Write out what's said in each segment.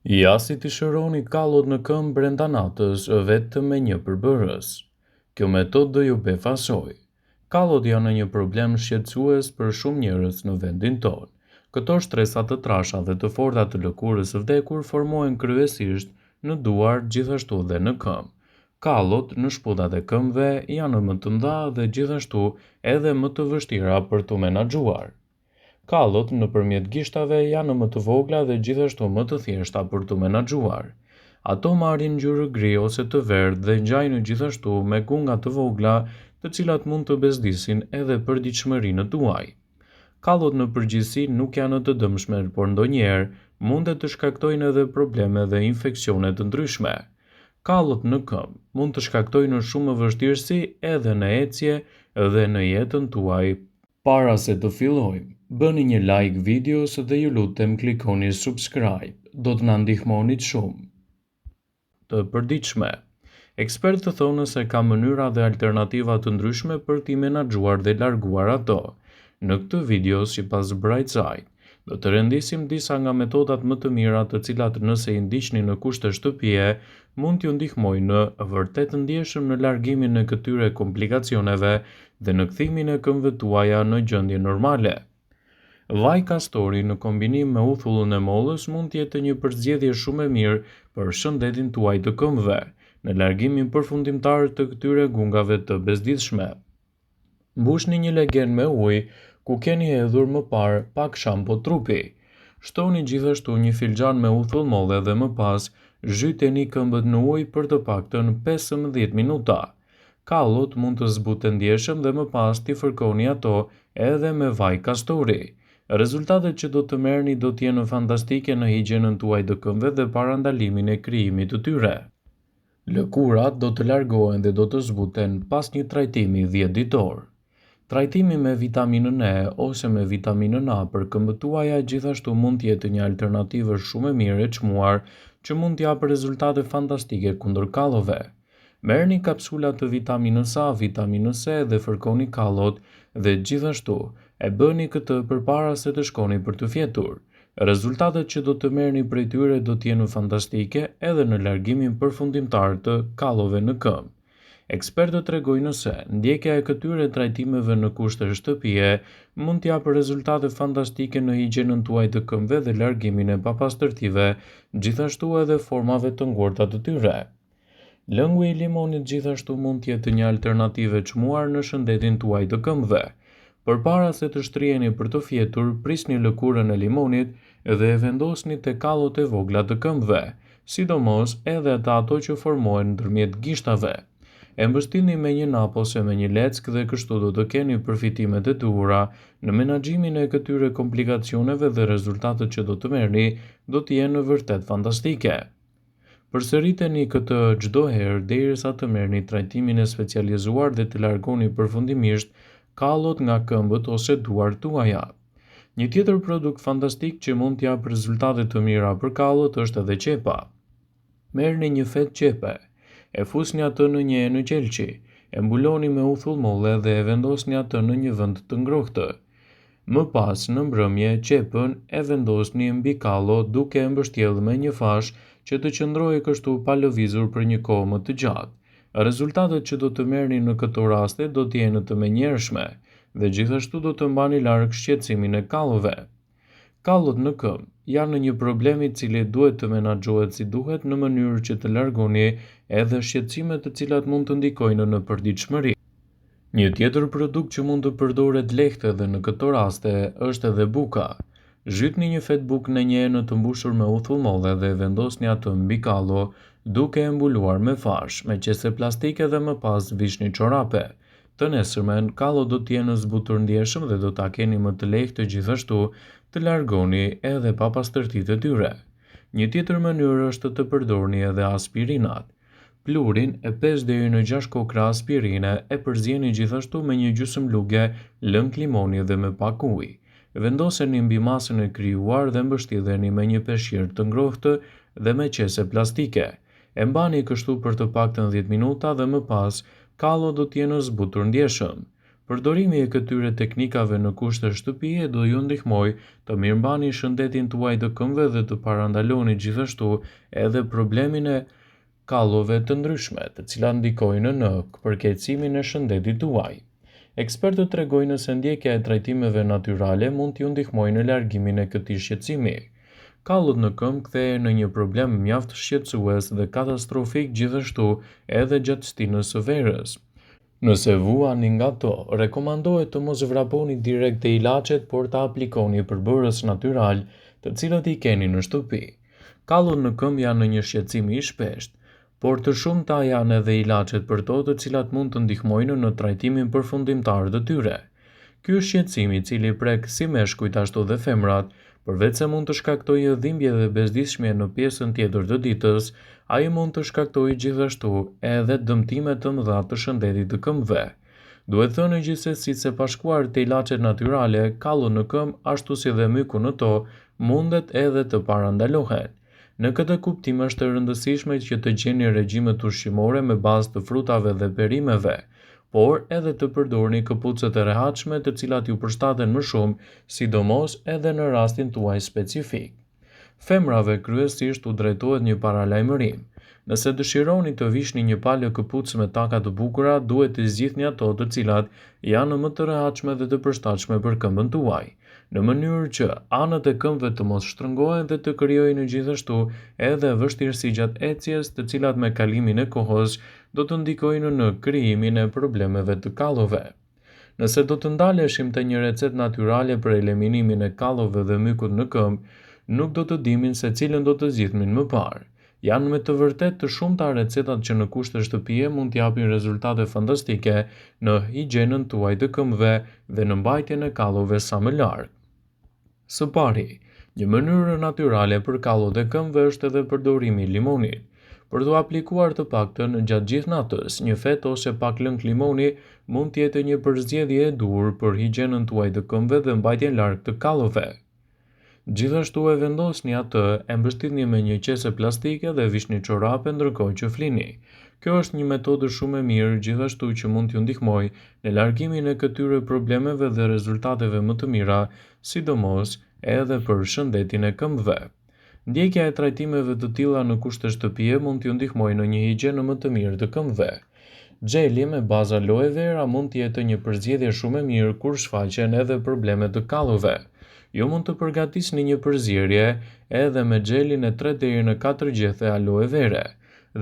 Ja si të shëroni kallot në këmbë brenda natës vetëm me një përbërës. Kjo metodë do ju befasoj. Kallot janë një problem shqetësues për shumë njerëz në vendin tonë. Këto shtresa të trasha dhe të forta të lëkurës së vdekur formohen kryesisht në duar, gjithashtu dhe në këmbë. Kallot në shputat e këmbëve janë më të mëdha dhe gjithashtu edhe më të vështira për të menaxhuar. Kallot nëpërmjet gishtave janë më të vogla dhe gjithashtu më të thjeshta për të menaxhuar. Ato marrin ngjyrë gri ose të verdhë dhe ngjajnë gjithashtu me gunga të vogla, të cilat mund të bezdisin edhe përditshmërinë tuaj. Kallot në përgjithësi nuk janë të dëmshme, por ndonjëherë mund të shkaktojnë edhe probleme dhe infeksione të ndryshme. Kallot në këmbë mund të shkaktojnë shumë vështirësi edhe në ecje dhe në jetën tuaj. Para se të fillojmë, bëni një like videos dhe ju lutem klikoni subscribe, do të na ndihmonit shumë. Të përditshme. Ekspertët thonë se ka mënyra dhe alternativa të ndryshme për t'i menaxhuar dhe larguar ato. Në këtë video, sipas Brightside, do të rendisim disa nga metodat më të mira të cilat nëse i ndiqni në kushte shtëpie, mund t'ju ndihmojnë në vërtet ndjeshëm në largimin e këtyre komplikacioneve dhe në kthimin e këmbëve tuaja në gjendje normale. Vaj kastori në kombinim me uthullën e mollës mund të jetë një përzgjedhje shumë e mirë për shëndetin tuaj të këmbëve, në largimin përfundimtar të këtyre gungave të bezdishme. Mbushni një legen me ujë ku keni hedhur më parë pak shampo trupi. Shtoni gjithashtu një filxhan me uthull molle dhe më pas zhyteni këmbët në ujë për të paktën 15 minuta. Kallot mund të zbuten ndjeshëm dhe më pas t'i fërkoni ato edhe me vaj kastori. Rezultatet që do të merrni do të jenë fantastike në higjienën tuaj të këmbëve dhe parandalimin e krijimit të tyre. Lëkurat do të largohen dhe do të zbuten pas një trajtimi 10 ditor. Trajtimi me vitaminën E ose me vitaminën A për këmbët tuaja gjithashtu mund të jetë një alternativë shumë e mirë e çmuar që mund të japë rezultate fantastike kundër kallove. Merrni kapsula të vitaminës A, vitaminës C dhe fërkoni kallot dhe gjithashtu e bëni këtë përpara se të shkoni për të fjetur. Rezultatet që do të merrni prej tyre do të jenë fantastike edhe në largimin përfundimtar të kallove në këmbë. Ekspertët tregojnë se ndjekja e këtyre trajtimeve në kushte shtëpie mund të japë rezultate fantastike në higjienën tuaj të këmbëve dhe largimin e papastërtive, gjithashtu edhe formave të ngurta të tyre. Lëngu i limonit gjithashtu mund të jetë një alternativë e çmuar në shëndetin tuaj të këmbëve. Përpara se të shtriheni për të fjetur, prisni lëkurën e limonit dhe e vendosni te kallot e vogla të këmbëve, sidomos edhe ato që formohen ndërmjet gishtave. E mbështini me një nap ose me një leckë dhe kështu do të keni përfitimet e duhura në menaxhimin e këtyre komplikacioneve dhe rezultatet që do të merrni do të jenë vërtet fantastike. Përsëriteni këtë çdo herë derisa të merrni trajtimin e specializuar dhe të largoni përfundimisht kallot nga këmbët ose duart tuaja. Një tjetër produkt fantastik që mund të japë rezultate të mira për kallot është edhe qepa. Merrni një fetë qepe, e fusni atë në një enë qelçi, e mbuloni me uthull molle dhe e vendosni atë në një vend të ngrohtë. Më pas në mbrëmje qepën e vendosni mbi kallo duke e mbështjellë me një fash që të qëndrojë kështu pa lëvizur për një kohë më të gjatë. Rezultatet që do të merrni në këto raste do të jenë të menjëhershme dhe gjithashtu do të mbani larg shqetësimin e kallove. Kallot në këmbë janë një problem i cili duhet të menaxhohet si duhet në mënyrë që të largoni edhe shqetësimet të cilat mund të ndikojnë në përditshmëri. Një tjetër produkt që mund të përdoret lehtë edhe në këto raste është edhe buka. Zhytni një fetë bukë në një enë të mbushur me uthull molle dhe vendosni atë mbi kallo, duke e mbuluar me fash, me qese plastike dhe më pas vishni çorape. Të nesërmen, kallo do të jenë zbutur ndjeshëm dhe do ta keni më të lehtë gjithashtu të largoni edhe papastërtitë e tyre. Një tjetër mënyrë është të përdorni edhe aspirinat. Plurin e 5 deri në 6 kokra aspirine e përzieni gjithashtu me një gjysmë lëng limoni dhe me pak ujë. Vendoseni mbi masën e krijuar dhe mbështjelleni me një peshqir të ngrohtë dhe me qese plastike. E mbani kështu për të paktën 10 minuta dhe më pas kallo do të jenë zbutur ndjeshëm. Përdorimi i këtyre teknikave në kushte shtëpie do ju ndihmojë të mirëmbani shëndetin tuaj të këmbëve dhe të parandaloni gjithashtu edhe problemin e kallove të ndryshme, të cilat ndikojnë në përkeqësimin e shëndetit tuaj. Ekspertët tregojnë se ndjekja e trajtimeve natyrale mund t'ju ndihmojë në largimin e këtij shqetësimi. Kallot në këmbë kthehen në një problem mjaft shqetësues dhe katastrofik gjithashtu edhe gjatë stinës së verës. Nëse vuani nga to, rekomandohet të mos vraponi direkt te ilaçet, por ta aplikoni përbërës natyral, të cilët i keni në shtëpi. Kallot në këmbë janë një shqetësim i shpeshtë, por të shumta janë edhe ilaçet për to të cilat mund të ndihmojnë në trajtimin përfundimtar të tyre. Ky shqetësim i cili prek si meshkujt ashtu dhe femrat, përveç se mund të shkaktojë dhimbje dhe bezdisshmje në pjesën tjetër të ditës, ai mund të shkaktojë gjithashtu edhe dëmtime të mëdha të shëndetit të këmbëve. Duhet thënë gjithsesi se pa shkuar te ilaçet natyrale, kallo në këmbë ashtu si dhe myku në to mundet edhe të parandalohen. Në këtë kuptim është e rëndësishme që të gjeni regjimet ushqimore me bazë të frutave dhe perimeve, por edhe të përdorni këpucët e rehatshme të cilat ju përshtaten më shumë, sidomos edhe në rastin tuaj specifik. Femrave kryesisht u drejtohet një paralajmërim. Nëse dëshironi të vishni një palë këpucë me taka të bukura, duhet të zgjidhni ato të cilat janë më të rehatshme dhe të përshtatshme për këmbën tuaj, në mënyrë që anët e këmbëve të mos shtrëngohen dhe të krijojnë gjithashtu edhe vështirësi gjatë ecjes, të cilat me kalimin e kohës do të ndikojnë në krijimin e problemeve të kallove. Nëse do të ndaleshim te një recetë natyrale për eliminimin e kallove dhe mykut në këmbë, nuk do të dimin se cilën do të zgjidhnin më parë. Janë me të vërtet të shumta recetat që në kushte shtëpie mund t'japin rezultate fantastike në higjienën tuaj të këmbëve dhe në mbajtjen e kallove sa më larg. Së pari, një mënyrë natyrale për kallot e këmbëve është edhe përdorimi i limonit. Për t'u aplikuar të paktën gjatë gjithë natës, një fet ose pak lëng limoni mund të jetë një përzgjedhje e duhur për higjienën tuaj të këmbëve dhe mbajtjen larg të kallove. Gjithashtu e vendosni atë, e mbështitni me një qese plastike dhe vishni çorape ndërkohë që flini. Kjo është një metodë shumë e mirë gjithashtu që mund t'ju ndihmojë në largimin e këtyre problemeve dhe rezultateve më të mira, sidomos edhe për shëndetin e këmbëve. Ndjekja e trajtimeve të tilla në kushte shtëpie mund t'ju ndihmojë në një higjienë më të mirë të këmbëve. Xheli me bazë aloe vera mund të jetë një përzgjedhje shumë e mirë kur shfaqen edhe problemet të kallove. Ju mund të përgatisni një përzierje edhe me xhelin e 3 deri në 4 gjethe aloe vere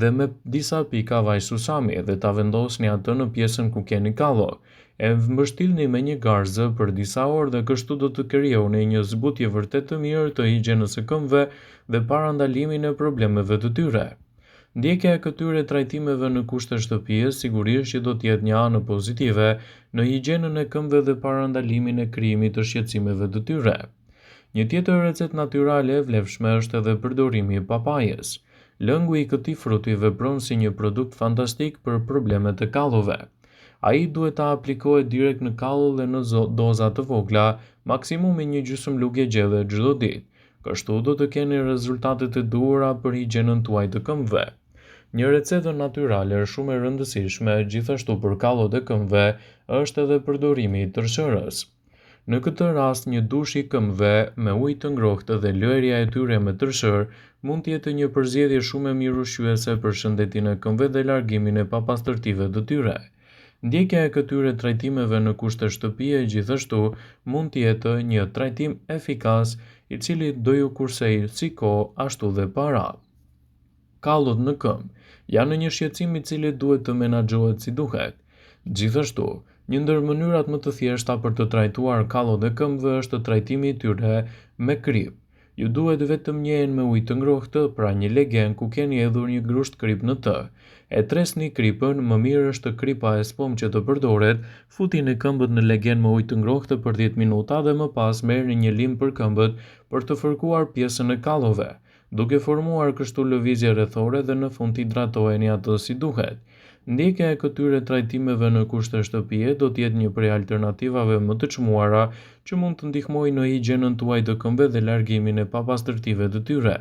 dhe me disa pika vaj susami dhe ta vendosni atë në pjesën ku keni kallo. E mbështillni me një garzë për disa orë dhe kështu do të krijoni një zbutje vërtet të mirë të higjienës së këmbëve dhe parandalimin e problemeve të tyre. Ndjekja e këtyre trajtimeve në kushte shtëpie sigurisht që do të jetë një anë pozitive në higjienën e këmbëve dhe parandalimin e krijimit të shqetësimeve të tyre. Një tjetër recetë natyrale e vlefshme është edhe përdorimi i papajës. Lëngu i këtij fruti vepron si një produkt fantastik për problemet e kallove. Ai duhet ta aplikohet direkt në kallo dhe në doza të vogla, maksimumi një gjysmë lugje gjelle çdo ditë. Kështu do të keni rezultatet e duhura për higjienën tuaj të këmbëve. Një recetë natyrale shumë e rëndësishme gjithashtu për kallot e këmbëve është edhe përdorimi i tërshërës. Në këtë rast, një dush i këmbëve me ujë të ngrohtë dhe lëria e tyre me tërshërë mund të jetë një përzgjedhje shumë e mirë ushqyese për shëndetin e këmbëve dhe largimin e papastërtive të tyre. Ndjekja e këtyre trajtimeve në kushte shtëpie gjithashtu mund të jetë një trajtim efikas i cili do ju kursejë si kohë ashtu dhe para. Kallot në këmbë janë një shqetësim i cili duhet të menaxhohet si duhet. Gjithashtu, një ndër mënyrat më të thjeshta për të trajtuar kallot e këmbëve është trajtimi i tyre me krip. Ju duhet vetëm një enë me ujë të ngrohtë, pra një legen ku keni hedhur një grusht krip në të. E tresni kripën, më mirë është kripa e spom që të përdoret, futini këmbët në legen me ujë të ngrohtë për 10 minuta dhe më pas merrni një lim për këmbët për të fërkuar pjesën e kallove, duke formuar kështu lëvizje rrethore dhe në fund hidratoheni atë si duhet. Ndjekja e këtyre trajtimeve në kushte shtëpie do të jetë një prej alternativave më të çmuara që mund të ndihmojë në higjienën tuaj të këmbëve dhe largimin e papastërtive të tyre.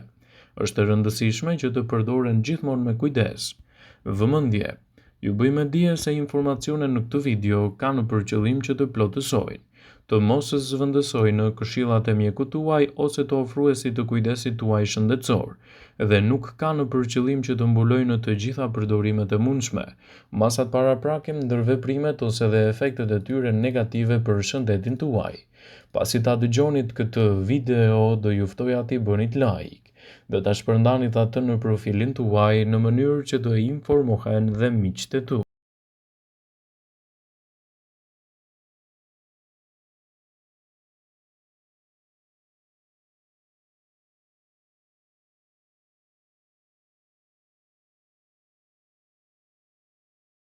Është e rëndësishme që të përdoren gjithmonë me kujdes. Vëmendje. Ju bëj me dije se informacionet në këtë video kanë për qëllim që të plotësojnë, të mos zëvendësojnë në këshillat e mjekut tuaj ose të ofruesit të kujdesit tuaj shëndetësor, dhe nuk kanë për qëllim që të mbulojnë në të gjitha përdorimet e mundshme, masat paraprakim, ndërveprimet ose dhe efektet e tyre negative për shëndetin tuaj. Pasi ta dëgjonit këtë video, do ju ftoja t'i bënit like dhe ta shpërndanit atë në profilin tuaj në mënyrë që të informohen dhe miqtë e tu.